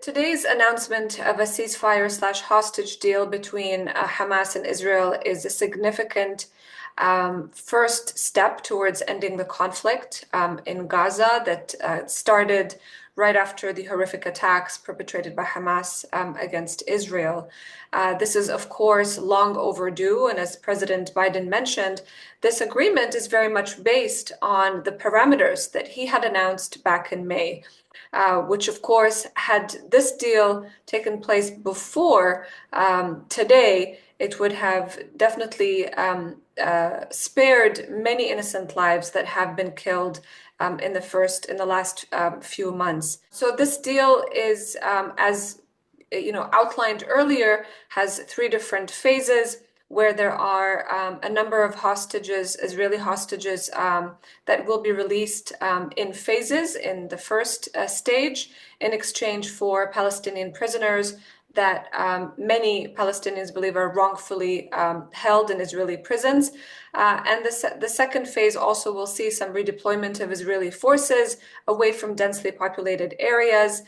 Today's announcement of a ceasefire/hostage deal between Hamas and Israel is a significant first step towards ending the conflict in Gaza that started right after the horrific attacks perpetrated by Hamas against Israel. This is, of course, long overdue, and as President Biden mentioned, this agreement is very much based on the parameters that he had announced back in May. Which, of course, had this deal taken place before today, it would have definitely spared many innocent lives that have been killed in the last few months. So this deal is, as outlined earlier, has three different phases, where there are a number of hostages, Israeli hostages, that will be released in phases in the first stage in exchange for Palestinian prisoners that many Palestinians believe are wrongfully held in Israeli prisons. And the second phase also will see some redeployment of Israeli forces away from densely populated areas,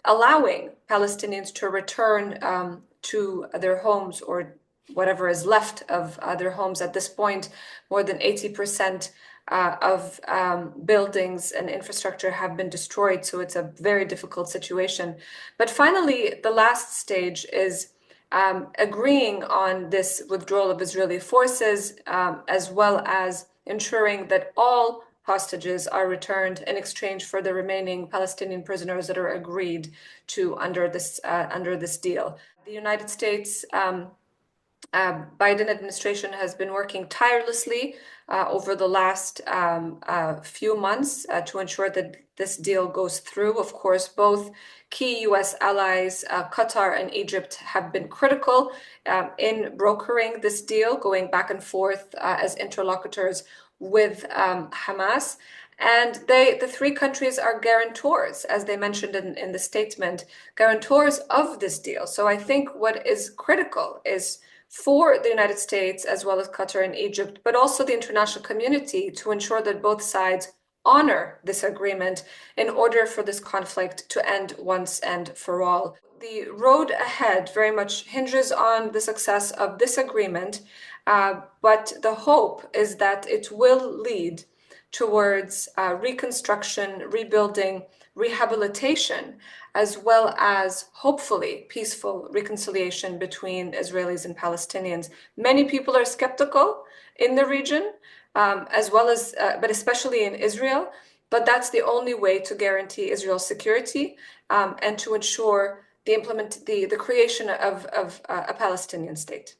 allowing Palestinians to return to their homes, or whatever is left of their homes at this point. More than 80% of buildings and infrastructure have been destroyed, so it's a very difficult situation. But finally, the last stage is agreeing on this withdrawal of Israeli forces, as well as ensuring that all hostages are returned in exchange for the remaining Palestinian prisoners that are agreed to under this deal. The United States Biden administration has been working tirelessly over the last few months to ensure that this deal goes through. Of course, both key U.S. allies, Qatar and Egypt, have been critical in brokering this deal, going back and forth as interlocutors with Hamas. And the three countries are guarantors, as they mentioned in the statement, guarantors of this deal. So I think what is critical is for the United States, as well as Qatar and Egypt, but also the international community, to ensure that both sides honor this agreement in order for this conflict to end once and for all. The road ahead very much hinges on the success of this agreement, but the hope is that it will lead towards reconstruction, rebuilding, rehabilitation, as well as hopefully peaceful reconciliation between Israelis and Palestinians. Many people are skeptical in the region, as well as, but especially in Israel. But that's the only way to guarantee Israel's security and to ensure the creation of a Palestinian state.